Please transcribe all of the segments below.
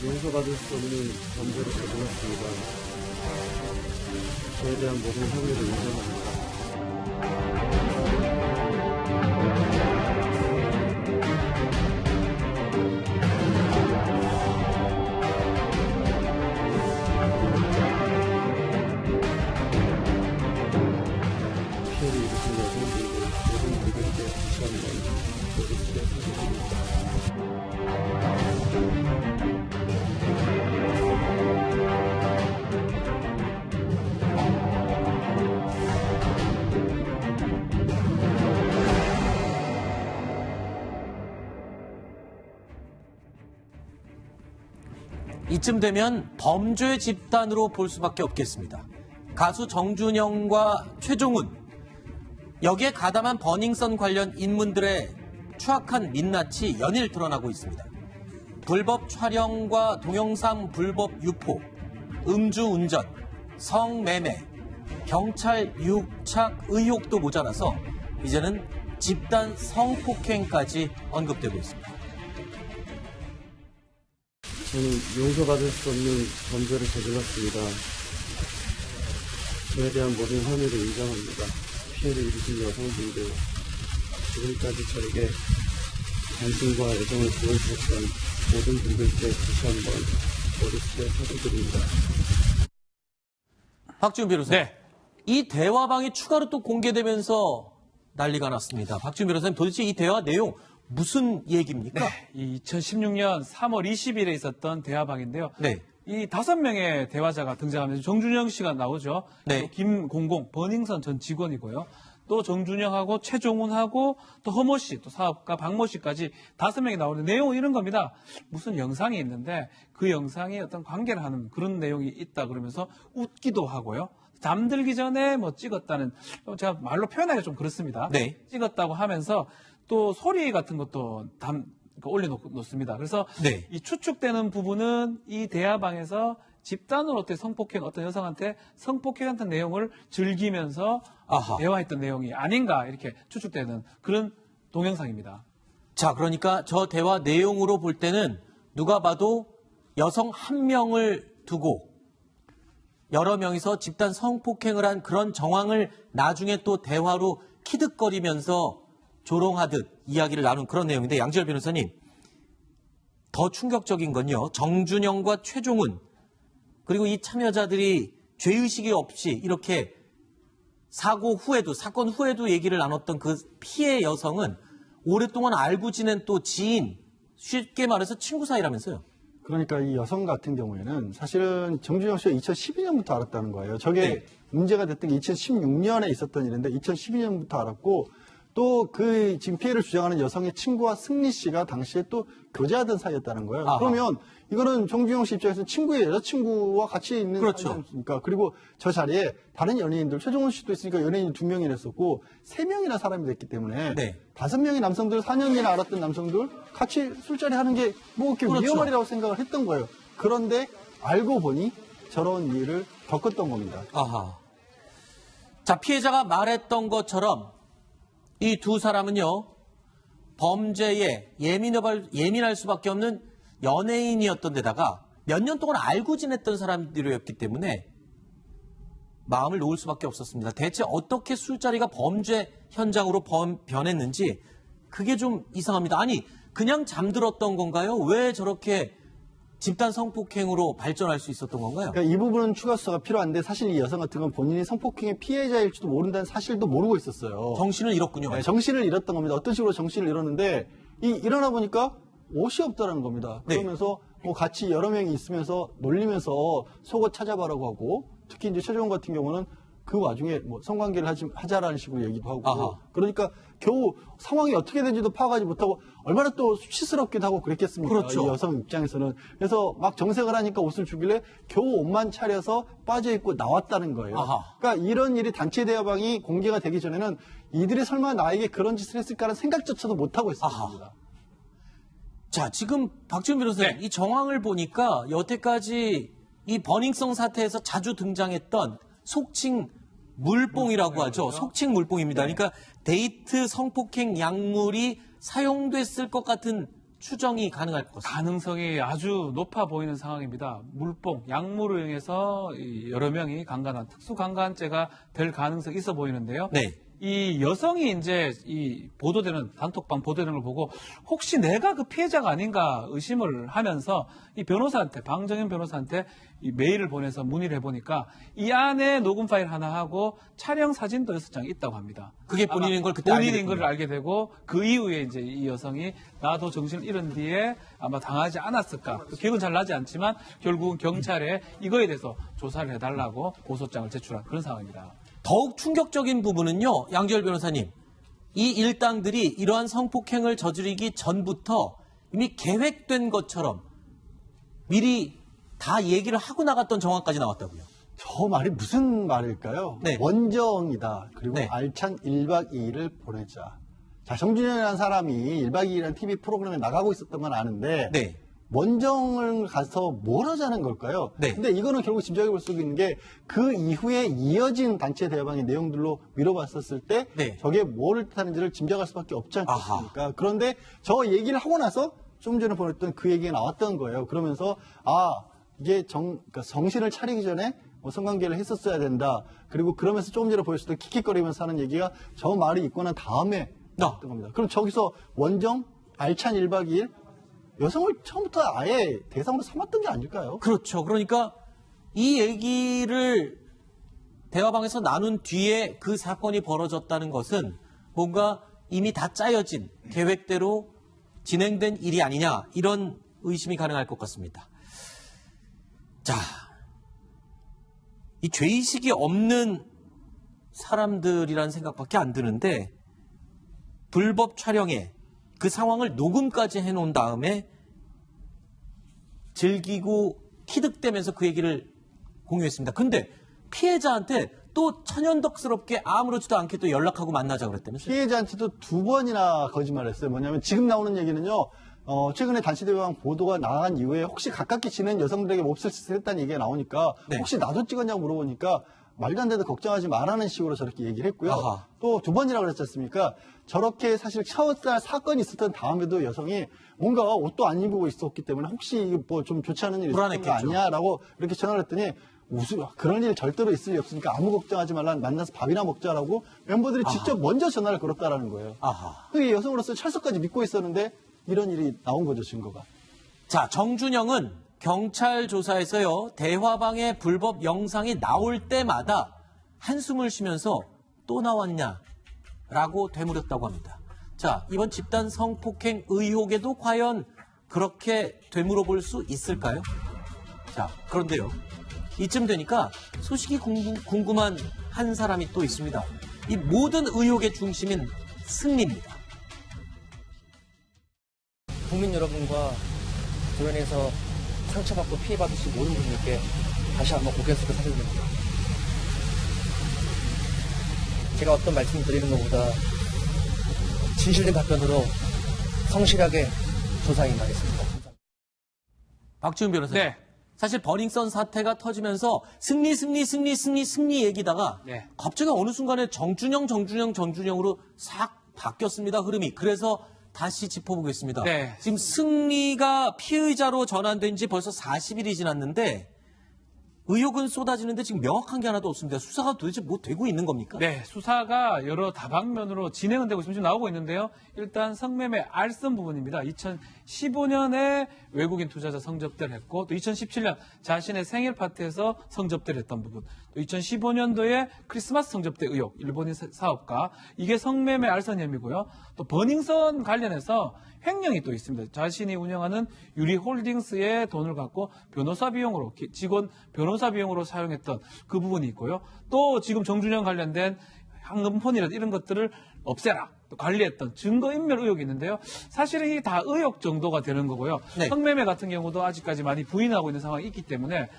용서받을 수 없는 범죄를 저질렀습니다. 저에 대한 모든 혐의를 인정합니다. 피해를 입으신 여성분들 모든 분들께 다시 한번 고맙게 사드립니다. 이쯤 되면 범죄 집단으로 볼 수밖에 없겠습니다. 가수 정준영과 최종훈, 여기에 가담한 버닝썬 관련 인물들의 추악한 민낯이 연일 드러나고 있습니다. 불법 촬영과 동영상 불법 유포, 음주운전, 성매매, 경찰 유착 의혹도 모자라서 이제는 집단 성폭행까지 언급되고 있습니다. 저는 용서받을 수 없는 범죄를 저질렀습니다. 저에 대한 모든 혐의를 인정합니다. 피해를 입으신 여성분들, 지금까지 저에게 관심과 애정을 보여주셨던 모든 분들께 다시 한번 어렵게 사과드립니다. 박지훈 변호사님, 네. 이 대화방이 추가로 또 공개되면서 난리가 났습니다. 박지훈 변호사님, 도대체 이 대화 내용 무슨 얘기입니까? 이 2016년 3월 20일에 있었던 대화방인데요. 네. 이 5명의 대화자가 등장하면서 정준영 씨가 나오죠. 네. 또 김공공, 버닝썬 전 직원이고요. 또 정준영하고 최종훈하고 또 허모 씨, 또 사업가 박모 씨까지 5명이 나오는데 내용은 이런 겁니다. 무슨 영상이 있는데 그 영상이 어떤 관계를 하는 그런 내용이 있다 그러면서 웃기도 하고요. 잠들기 전에 뭐 찍었다는, 제가 말로 표현하기가 좀 그렇습니다. 네. 찍었다고 하면서 또 소리 같은 것도 올려놓습니다. 그래서 네. 이 추측되는 부분은 이 대화방에서 집단으로 어떻게 성폭행, 어떤 여성한테 성폭행한 내용을 즐기면서 아하. 대화했던 내용이 아닌가 이렇게 추측되는 그런 동영상입니다. 자, 그러니까 저 대화 내용으로 볼 때는 누가 봐도 여성 한 명을 두고 여러 명이서 집단 성폭행을 한 그런 정황을 나중에 또 대화로 키득거리면서 조롱하듯 이야기를 나눈 그런 내용인데, 양지열 변호사님, 더 충격적인 건요, 정준영과 최종훈 그리고 이 참여자들이 죄의식이 없이 이렇게 사건 후에도 얘기를 나눴던 그 피해 여성은 오랫동안 알고 지낸 또 지인, 쉽게 말해서 친구 사이라면서요. 그러니까 이 여성 같은 경우에는 사실은 정준영 씨가 2012년부터 알았다는 거예요. 저게 네. 문제가 됐던 게 2016년에 있었던 일인데 2012년부터 알았고, 또 그 지금 피해를 주장하는 여성의 친구와 승리 씨가 당시에 또 교제하던 사이였다는 거예요. 아하. 그러면 이거는 정준영 씨 입장에서는 친구의 여자친구와 같이 있는 그렇죠. 사이지 않습니까? 그리고 저 자리에 다른 연예인들, 최종훈 씨도 있으니까 연예인 2명이나 있었고 3명이나 사람이 됐기 때문에 네. 5명의 남성들, 4년이나 알았던 남성들 같이 술자리 하는 게 뭐 이렇게 그렇죠. 위험하리라고 생각을 했던 거예요. 그런데 알고 보니 저런 일을 겪었던 겁니다. 아하. 자, 피해자가 말했던 것처럼 이 두 사람은요, 범죄에 예민할 수밖에 없는 연예인이었던 데다가 몇 년 동안 알고 지냈던 사람들이었기 때문에 마음을 놓을 수밖에 없었습니다. 대체 어떻게 술자리가 범죄 현장으로 변했는지 그게 좀 이상합니다. 아니, 그냥 잠들었던 건가요? 왜 저렇게 집단 성폭행으로 발전할 수 있었던 건가요? 그러니까 이 부분은 추가 수사가 필요한데, 사실 이 여성 같은 건 본인이 성폭행의 피해자일지도 모른다는 사실도 모르고 있었어요. 정신을 잃었군요. 네, 정신을 잃었던 겁니다. 어떤 식으로 정신을 잃었는데 일어나 보니까 옷이 없다라는 겁니다. 네. 그러면서 뭐 같이 여러 명이 있으면서 놀리면서 속옷 찾아봐라고 하고, 특히 이제 최종훈 같은 경우는 그 와중에 뭐 성관계를 하자라는 식으로 얘기도 하고, 아하. 그러니까 겨우 상황이 어떻게 된지도 파악하지 못하고 얼마나 또 수치스럽기도 하고 그랬겠습니까? 그렇죠. 이 여성 입장에서는. 그래서 막 정색을 하니까 옷을 주길래 겨우 옷만 차려서 빠져 있고 나왔다는 거예요. 아하. 그러니까 이런 일이 단체 대화방이 공개가 되기 전에는 이들이 설마 나에게 그런 짓을 했을까라는 생각조차도 못 하고 있었습니다. 자, 지금 박지훈 변호사님, 네. 이 정황을 보니까 여태까지 이 버닝썬 사태에서 자주 등장했던 속칭 물뽕이라고 하죠. 속칭 물뽕입니다. 그러니까 데이트 성폭행 약물이 사용됐을 것 같은 추정이 가능할 것 같습니다. 가능성이 아주 높아 보이는 상황입니다. 물뽕, 약물을 이용해서 여러 명이 강간한 특수강간죄가 될 가능성이 있어 보이는데요. 네. 이 여성이 이제 이 보도되는 단톡방 보도되는 걸 보고 혹시 내가 그 피해자가 아닌가 의심을 하면서 이 변호사한테 방정현 변호사한테 이 메일을 보내서 문의를 해보니까 이 안에 녹음 파일 하나 하고 촬영 사진도 6장 있다고 합니다. 그게 본인인 걸 그때 알게 본인인 걸 됐군요. 알게 되고 그 이후에 이제 이 여성이 나도 정신을 잃은 뒤에 아마 당하지 않았을까 기억은 잘 나지 않지만 결국은 경찰에 이거에 대해서 조사를 해달라고 고소장을 제출한 그런 상황입니다. 더욱 충격적인 부분은요, 양지열 변호사님. 이 일당들이 이러한 성폭행을 저지르기 전부터 이미 계획된 것처럼 미리 다 얘기를 하고 나갔던 정황까지 나왔다고요. 저 말이 무슨 말일까요? 네. 원정이다. 그리고 네. 알찬 1박 2일을 보내자. 자, 정준영이라는 사람이 1박 2일이라는 TV 프로그램에 나가고 있었던 건 아는데 네. 원정을 가서 뭘 하자는 걸까요? 네. 근데 이거는 결국 짐작해 볼 수 있는 게 그 이후에 이어진 단체 대화방의 내용들로 미뤄봤었을 때 네. 저게 뭐를 뜻하는지를 짐작할 수밖에 없지 않겠습니까? 그런데 저 얘기를 하고 나서 좀 전에 보냈던 그 얘기가 나왔던 거예요. 그러면서 이게 그러니까 정신을 차리기 전에 성관계를 했었어야 된다. 그리고 그러면서 조금 전에 보였을 때 킥킥거리면서 하는 얘기가 저 말이 있고 난 다음에 나왔던 겁니다. 그럼 저기서 원정, 알찬 1박 2일 여성을 처음부터 아예 대상으로 삼았던 게 아닐까요? 그렇죠. 그러니까 이 얘기를 대화방에서 나눈 뒤에 그 사건이 벌어졌다는 것은 뭔가 이미 다 짜여진 계획대로 진행된 일이 아니냐 이런 의심이 가능할 것 같습니다. 자, 이 죄의식이 없는 사람들이라는 생각밖에 안 드는데 불법 촬영에 그 상황을 녹음까지 해놓은 다음에 즐기고 키득대면서 그 얘기를 공유했습니다. 근데 피해자한테 또 천연덕스럽게 아무렇지도 않게 또 연락하고 만나자 그랬다면서요? 피해자한테도 2번이나 거짓말했어요. 뭐냐면 지금 나오는 얘기는요. 최근에 단체대화방 보도가 나간 이후에 혹시 가깝게 지낸 여성들에게 몹쓸 짓을 했다는 얘기가 나오니까 네. 혹시 나도 찍었냐고 물어보니까 말도 안 되는 걱정하지 말라는 식으로 저렇게 얘기를 했고요. 아하. 또 2번이라고 그랬지 않습니까? 저렇게 사실 첫날 사건이 있었던 다음에도 여성이 뭔가 옷도 안 입고 있었기 때문에 혹시 뭐 좀 좋지 않은 일이 있었던 거 불안했겠죠. 아니야라고 이렇게 전화를 했더니 그런 일 절대로 있을 리 없으니까 아무 걱정하지 말라 만나서 밥이나 먹자라고 멤버들이 직접 먼저 전화를 걸었다라는 거예요. 아하. 그게 여성으로서 철석까지 믿고 있었는데 이런 일이 나온 거죠, 증거가. 자, 정준영은 경찰 조사에서요, 대화방의 불법 영상이 나올 때마다 한숨을 쉬면서 또 나왔냐라고 되물었다고 합니다. 자, 이번 집단 성폭행 의혹에도 과연 그렇게 되물어 볼 수 있을까요? 자, 그런데요. 이쯤 되니까 소식이 궁금한 한 사람이 또 있습니다. 이 모든 의혹의 중심인 승리입니다. 국민 여러분과 주변에서 상처받고 피해받으신 모든 분들께 다시 한번 고개 숙여 사죄드립니다. 제가 어떤 말씀을 드리는 것보다 진실된 답변으로 성실하게 조사에 임하겠습니다. 박지훈 변호사님. 네. 사실 버닝썬 사태가 터지면서 승리 얘기다가 네. 갑자기 어느 순간에 정준영으로 싹 바뀌었습니다. 흐름이. 그래서 다시 짚어보겠습니다. 네. 지금 승리가 피의자로 전환된 지 벌써 40일이 지났는데 의혹은 쏟아지는데 지금 명확한 게 하나도 없습니다. 수사가 도대체 뭐 되고 있는 겁니까? 네, 수사가 여러 다방면으로 진행은 되고 지금 나오고 있는데요. 일단 성매매 알선 부분입니다. 2015년에 외국인 투자자 성접대를 했고 또 2017년 자신의 생일 파티에서 성접대를 했던 부분, 또 2015년도에 크리스마스 성접대 의혹, 일본인 사업가, 이게 성매매 알선 혐의고요. 또 버닝썬 관련해서 횡령이 또 있습니다. 자신이 운영하는 유리홀딩스의 돈을 갖고 변호사 비용으로, 직원 변호사 비용으로 사용했던 그 부분이 있고요. 또 지금 정준영 관련된 황금폰이라든지 이런 것들을 없애라, 또 관리했던 증거인멸 의혹이 있는데요. 사실은 이게 다 의혹 정도가 되는 거고요. 네. 성매매 같은 경우도 아직까지 많이 부인하고 있는 상황이 있기 때문에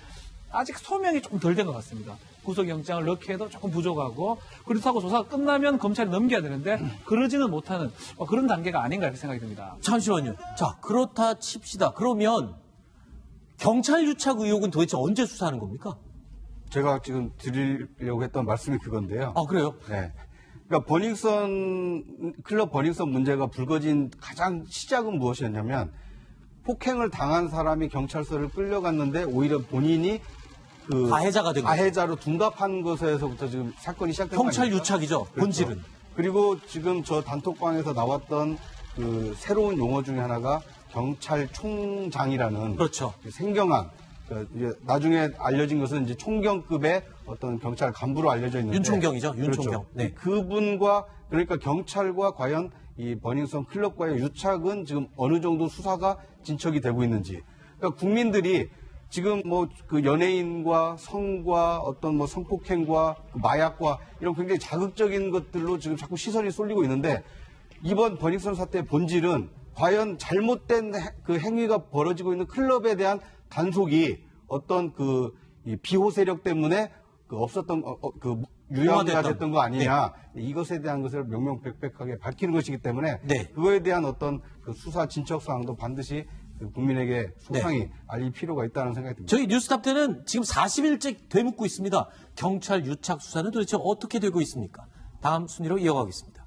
아직 소명이 조금 덜 된 것 같습니다. 구속영장을 넣기에도 조금 부족하고, 그렇다고 조사가 끝나면 검찰에 넘겨야 되는데 그러지는 못하는 그런 단계가 아닌가 이렇게 생각이 듭니다. 잠시만요. 자, 그렇다 칩시다. 그러면 경찰 유착 의혹은 도대체 언제 수사하는 겁니까? 제가 지금 드리려고 했던 말씀이 그건데요. 아, 그래요? 네. 그러니까 클럽 버닝썬 문제가 불거진 가장 시작은 무엇이었냐면 폭행을 당한 사람이 경찰서를 끌려갔는데 오히려 본인이 그 가해자가 된 거죠. 가해자로 둔갑한 것에서부터 지금 사건이 시작된 거 경찰 아닙니까? 유착이죠. 그렇죠. 본질은. 그리고 지금 저 단톡방에서 나왔던 그 새로운 용어 중에 하나가 경찰총장이라는 그렇죠. 생경한 그러니까 이제 나중에 알려진 것은 이제 총경급의 어떤 경찰 간부로 알려져 있는데 윤총경이죠. 윤총경. 그렇죠. 네. 그분과 그러니까 경찰과 과연 이 버닝썬 클럽과의 유착은 지금 어느 정도 수사가 진척이 되고 있는지. 그러니까 국민들이 지금 뭐 그 연예인과 성과 어떤 뭐 성폭행과 그 마약과 이런 굉장히 자극적인 것들로 지금 자꾸 시선이 쏠리고 있는데 이번 버닝썬 사태의 본질은 과연 잘못된 그 행위가 벌어지고 있는 클럽에 대한 단속이 어떤 이 비호 세력 때문에 그 없었던 그 유형화가 됐던 거 아니냐 이것에 대한 것을 명명백백하게 밝히는 것이기 때문에 네. 그거에 대한 어떤 그 수사 진척 사항도 반드시 그 국민에게 소상히 알릴 필요가 있다는 생각이 듭니다. 저희 뉴스탑10은 지금 40일째 되묻고 있습니다. 경찰 유착 수사는 도대체 어떻게 되고 있습니까? 다음 순위로 이어가겠습니다.